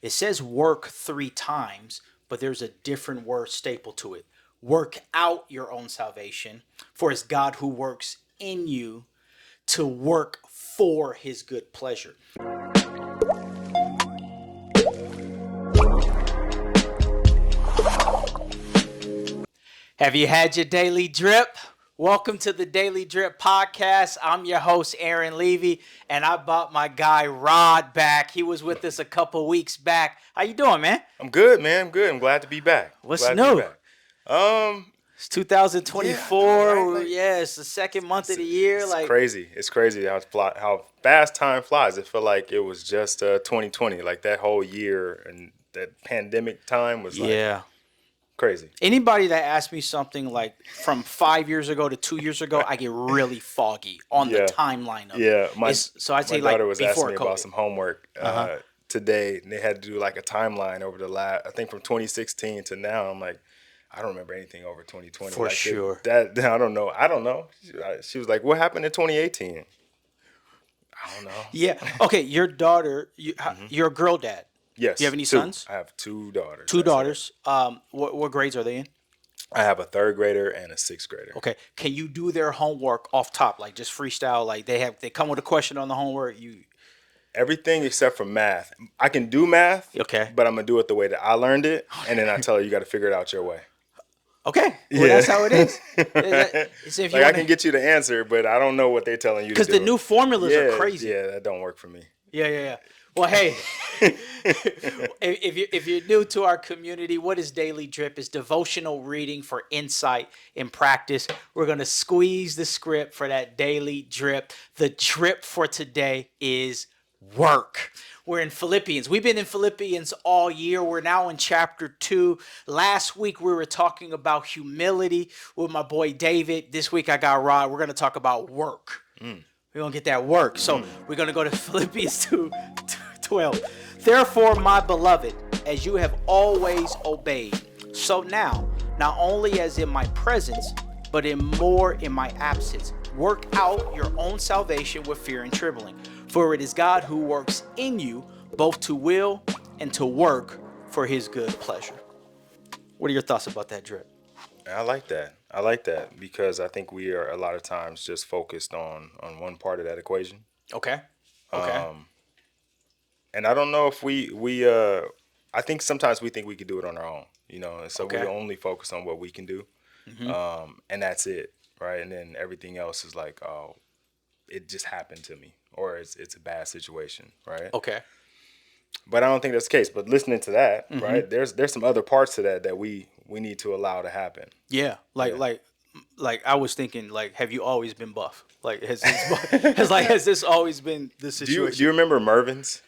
It says work 3 times, but there's a different word staple to it. Work out your own salvation, for it's God who works in you to work for his good pleasure. Have you had your daily drip? Welcome to the Daily Drip Podcast. I'm your host, Aaron Levy, and I brought my guy Rod back. He was with us a couple weeks back. How you doing, man? I'm good, man. I'm good. I'm glad to be back. What's new? It's 2024. It's the second month of the year. It's crazy. It's crazy how fast time flies. It felt like it was just 2020. Like that whole year and that pandemic time was crazy. Anybody that asks me something like from 5 years ago to 2 years ago, I get really foggy on the timeline of it. My daughter was asking me COVID. about some homework today, and they had to do like a timeline over the last, I think from 2016 to now. I'm like, I don't remember anything over 2020. For sure. I don't know. She was like, what happened in 2018? I don't know. Yeah. Okay. Your daughter, you're a girl dad. Yes. Do you have any sons? I have 2 daughters. 2 daughters. What grades are they in? I have a 3rd grader and a 6th grader. Okay. Can you do their homework off top, like just freestyle? Like they come with a question on the homework. Everything except for math. I can do math. Okay. But I'm gonna do it the way that I learned it, and then I tell her you got to figure it out your way. Okay. Well, that's how it is. I can get you the answer, but I don't know what they're telling you to do. Because the new formulas are crazy. Yeah, that don't work for me. Yeah. Well, hey, if you're new to our community, what is Daily Drip? It's devotional reading for insight and practice. We're going to squeeze the script for that daily drip. The drip for today is work. We're in Philippians. We've been in Philippians all year. We're now in chapter 2. Last week, we were talking about humility with my boy David. This week, I got Rod. We're going to talk about work. We're going to get that work. So we're going to go to Philippians 2:12. Therefore, my beloved, as you have always obeyed, so now, not only as in my presence, but more in my absence, work out your own salvation with fear and trembling. For it is God who works in you both to will and to work for his good pleasure. What are your thoughts about that, Drip? I like that because I think we are a lot of times just focused on one part of that equation. Okay. And I don't know if I think sometimes we think we could do it on our own, and so we only focus on what we can do, and that's it, right? And then everything else is like, oh, it just happened to me, or it's a bad situation, right? Okay. But I don't think that's the case. But listening to that, right, there's some other parts to that we need to allow to happen. Yeah, like I was thinking, like, have you always been buff? Like, has this always been the situation? Do you remember Mervyn's?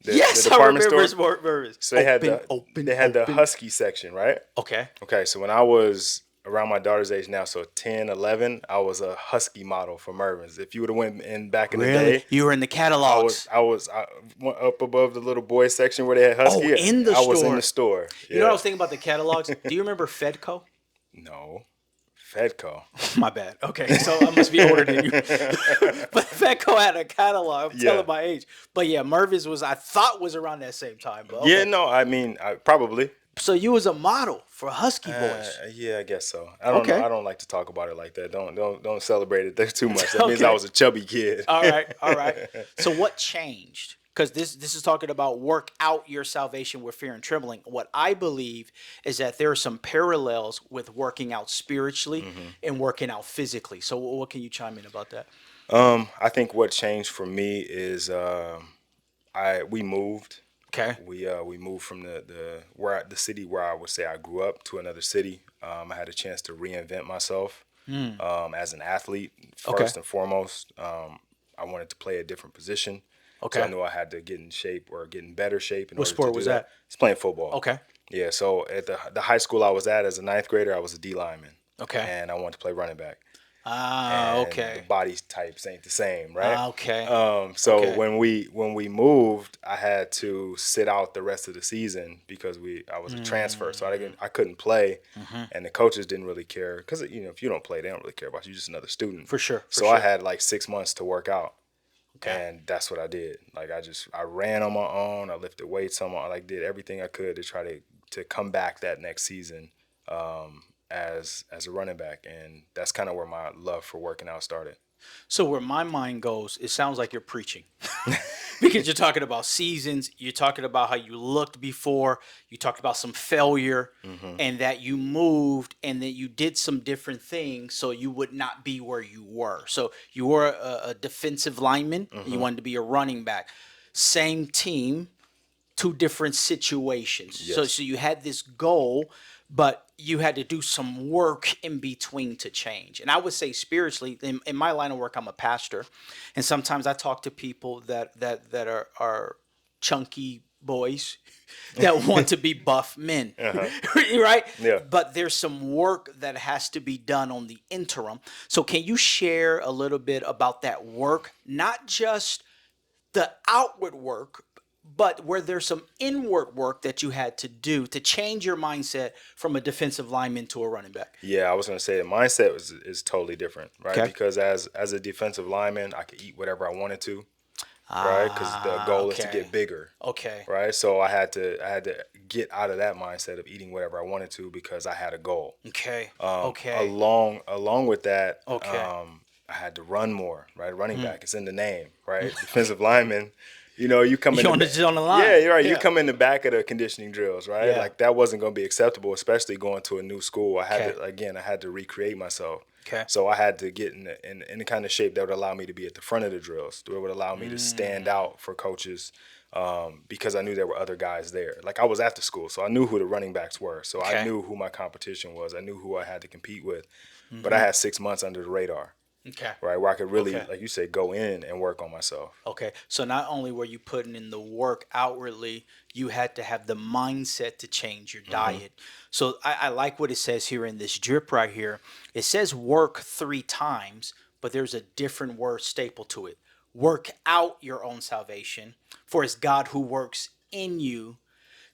Yes, the department I remember store? Mervyn's. So they had the husky section, right? Okay. So when I was around my daughter's age now, so 10, 11, I was a husky model for Mervyn's. If you would have went in back in the day, you were in the catalogs. I was went up above the little boys section where they had husky. I was in the store. Yeah. You know what I was thinking about the catalogs? Do you remember Fedco? No. Fedco. My bad. Okay, so I must be older than you. But Fedco had a catalog. I'm telling my age. But yeah, Mervyn's was around that same time. But okay. Yeah, no, I mean, probably. So you was a model for husky boys. Yeah, I guess so. I don't know. I don't like to talk about it like that. Don't celebrate it too much. That means I was a chubby kid. All right. So what changed? Because this is talking about work out your salvation with fear and trembling. What I believe is that there are some parallels with working out spiritually and working out physically. So what can you chime in about that? I think what changed for me is we moved. Okay. We moved from the city where I would say I grew up to another city. I had a chance to reinvent myself as an athlete first and foremost. I wanted to play a different position. Okay. So I knew I had to get in shape or get in better shape. What sport was that? It's playing football. Okay. Yeah. So at the high school I was at as a 9th grader, I was a D lineman. Okay. And I wanted to play running back. Okay. The body types ain't the same, right? Okay. When we moved, I had to sit out the rest of the season because I was a transfer, so I couldn't play, and the coaches didn't really care because if you don't play, they don't really care about you. You're just another student. For sure. I had like 6 months to work out. Okay. And that's what I did. Like I ran on my own. I lifted weights on my, did everything I could to try to come back that next season as a running back. And that's kind of where my love for working out started. So where my mind goes, it sounds like you're preaching. Because you're talking about seasons, you're talking about how you looked before, you talked about some failure, and that you moved and that you did some different things so you would not be where you were. So you were a defensive lineman, and you wanted to be a running back. Same team, two different situations. Yes. So you had this goal, but you had to do some work in between to change. And I would say spiritually, in my line of work, I'm a pastor, and sometimes I talk to people that are chunky boys that want to be buff men, right? Yeah. But there's some work that has to be done on the interim. So can you share a little bit about that work, not just the outward work, but where there's some inward work that you had to do to change your mindset from a defensive lineman to a running back? Yeah, I was going to say the mindset is totally different, right? Okay. Because as a defensive lineman, I could eat whatever I wanted to, right? Because the goal is to Okay. get bigger, Okay. right? So I had to get out of that mindset of eating whatever I wanted to because I had a goal. Okay. Um, Okay. along with that, Okay. I had to run more, right? Running back, it's in the name, right? Defensive lineman, you come in You're on on the line. yeah, you're right. You Yeah. come in the back of the conditioning drills, right? Yeah. Like that wasn't going to be acceptable, especially going to a new school. I had Okay. I had to recreate myself. Okay. So I had to get in the kind of shape that would allow me to be at the front of the drills. That would allow me to stand out for coaches because I knew there were other guys there. Like I was at the school, so I knew who the running backs were. So I Okay. knew who my competition was. I knew who I had to compete with. But I had 6 months under the radar, Okay. right, where I could really, Okay. like you say, go in and work on myself. Okay. So not only were you putting in the work outwardly, you had to have the mindset to change your diet. So I like what it says here in this drip right here. It says work 3 times, but there's a different word staple to it. Work out your own salvation, for it's God who works in you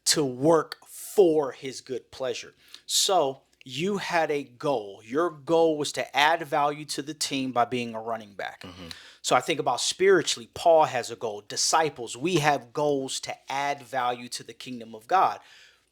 to work for his good pleasure. So you had a goal. Your goal was to add value to the team by being a running back. So I think about spiritually, Paul has a goal. Disciples, we have goals to add value to the kingdom of God.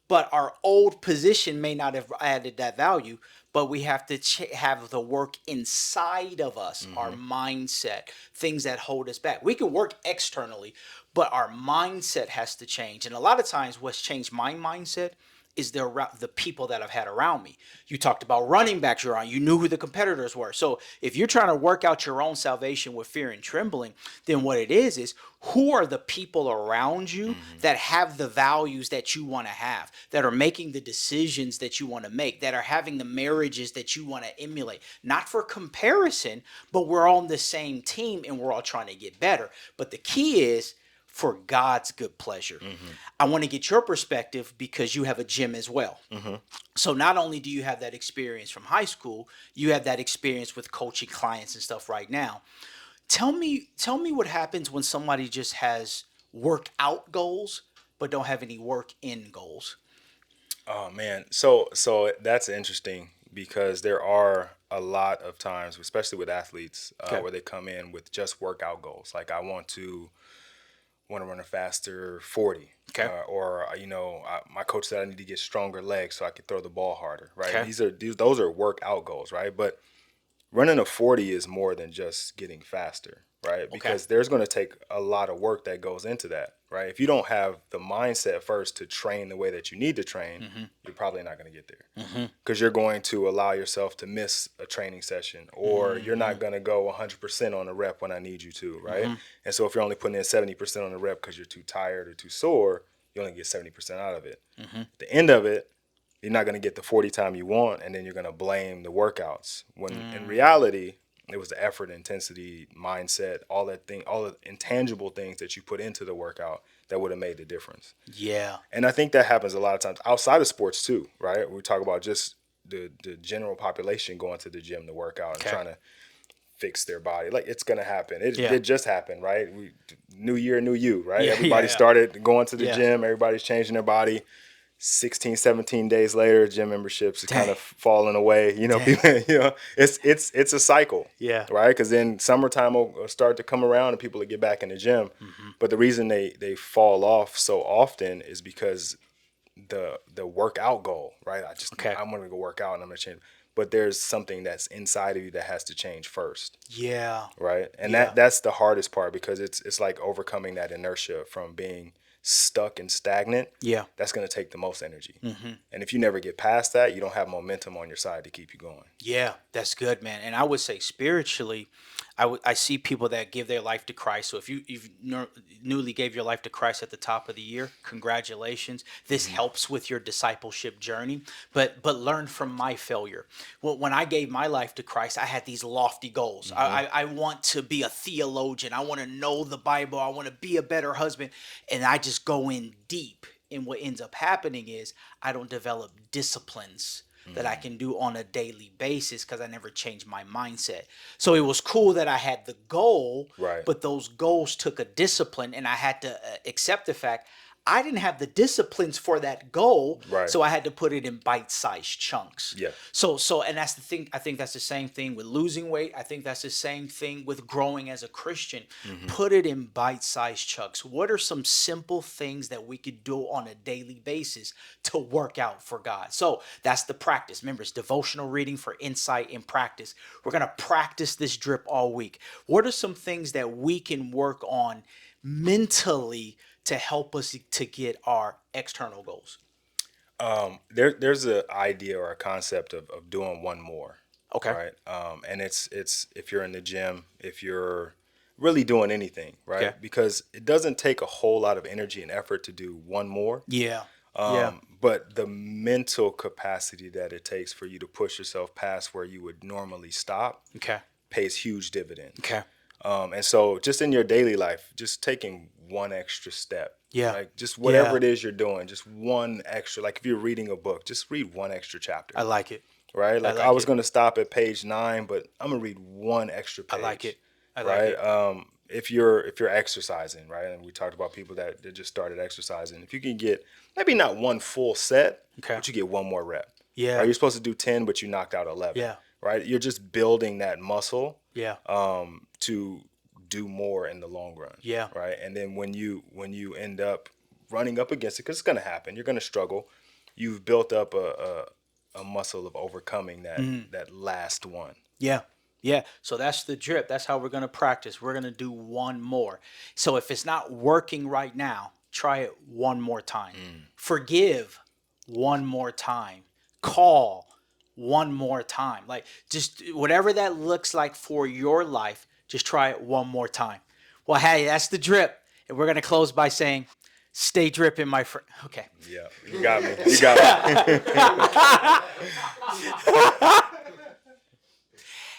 But our old position may not have added that value, but we have to have the work inside of us, our mindset, things that hold us back. We can work externally, but our mindset has to change. And a lot of times what's changed my mindset is the people that I've had around me. You talked about running backs you're on. You knew who the competitors were. So if you're trying to work out your own salvation with fear and trembling, then what it is who are the people around you that have the values that you want to have, that are making the decisions that you want to make, that are having the marriages that you want to emulate. Not for comparison, but we're on the same team and we're all trying to get better. But the key is for God's good pleasure. I want to get your perspective because you have a gym as well. So not only do you have that experience from high school, you have that experience with coaching clients and stuff right now. Tell me what happens when somebody just has workout goals but don't have any work in goals. Oh man, so that's interesting because there are a lot of times, especially with athletes, Okay. where they come in with just workout goals. Like I want to run a faster 40. Okay. My coach said I need to get stronger legs so I can throw the ball harder, right? Okay. Those are workout goals, right? But running a 40 is more than just getting faster, right? Because there's going to take a lot of work that goes into that, right? If you don't have the mindset first to train the way that you need to train, you're probably not going to get there because you're going to allow yourself to miss a training session or you're not going to go 100% on a rep when I need you to, right? And so if you're only putting in 70% on the rep because you're too tired or too sore, you only get 70% out of it. At the end of it, you're not going to get the 40 time you want, and then you're going to blame the workouts. When in reality, it was the effort, intensity, mindset, all the intangible things that you put into the workout that would have made the difference. Yeah. And I think that happens a lot of times outside of sports too, right? We talk about just the general population going to the gym to work out and trying to fix their body. Like it's going to happen. It just happened, right? New year, new you, right? Yeah, Everybody yeah. started going to the Yeah. gym. Everybody's changing their body. 16, 17 days later, gym memberships are Dang. kind of falling away. You know, Dang. people, it's a cycle. Yeah. Right. Because then summertime will start to come around and people will get back in the gym. Mm-hmm. But the reason they fall off so often is because the workout goal, right? I'm going to go work out and I'm going to change. But there's something that's inside of you that has to change first. Yeah. Right. And Yeah. that's the hardest part, because it's like overcoming that inertia from being stuck and stagnant. Yeah. That's going to take the most energy. Mm-hmm. And if you never get past that, you don't have momentum on your side to keep you going. Yeah, that's good, man. And I would say spiritually, I see people that give their life to Christ. So if you've newly gave your life to Christ at the top of the year, congratulations. This helps with your discipleship journey. But learn from my failure. Well, when I gave my life to Christ, I had these lofty goals. I want to be a theologian. I want to know the Bible. I want to be a better husband. And I just go in deep. And what ends up happening is I don't develop disciplines that I can do on a daily basis because I never changed my mindset. So it was cool that I had the goal, Right. but those goals took a discipline, and I had to accept the fact I didn't have the disciplines for that goal. Right. So I had to put it in bite-sized chunks. Yeah. So and that's the thing. I think that's the same thing with losing weight. I think that's the same thing with growing as a Christian. Put it in bite-sized chunks. What are some simple things that we could do on a daily basis to work out for God? So that's the practice. Remember, it's devotional reading for insight and practice. We're going to practice this drip all week. What are some things that we can work on mentally to help us to get our external goals? There's an idea or a concept of doing one more. Okay. Right. And it's if you're in the gym, if you're really doing anything, right? Okay. Because it doesn't take a whole lot of energy and effort to do one more. Yeah. But the mental capacity that it takes for you to push yourself past where you would normally stop Okay. pays huge dividends. Okay. And so just in your daily life, just taking one extra step. Yeah. Like just whatever Yeah. it is you're doing, just one extra, like if you're reading a book, just read one extra chapter. I like it. Right? Like like I was it. going to stop at page 9, but I'm going to read one extra page. I like it. I like Right? it. If you're exercising, right? And we talked about people that just started exercising. If you can get maybe not one full set, Okay. but you get one more rep. Yeah. Right? You're supposed to do 10, but you knocked out 11. Yeah. Right? You're just building that muscle. Yeah. To do more in the long run. Yeah. Right. And then when you end up running up against it, because it's going to happen, you're going to struggle. You've built up a muscle of overcoming that last one. Yeah. Yeah. So that's the drip. That's how we're going to practice. We're going to do one more. So if it's not working right now, try it one more time. Forgive one more time. Call one more time. Like just whatever that looks like for your life, just try it one more time. Well, hey, that's the drip. And we're going to close by saying, stay dripping, my friend. Okay. Yeah. You got me. You got me.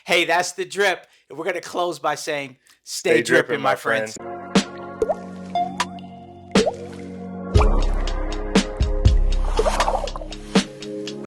Hey, that's the drip. And we're going to close by saying, stay dripping, my friends.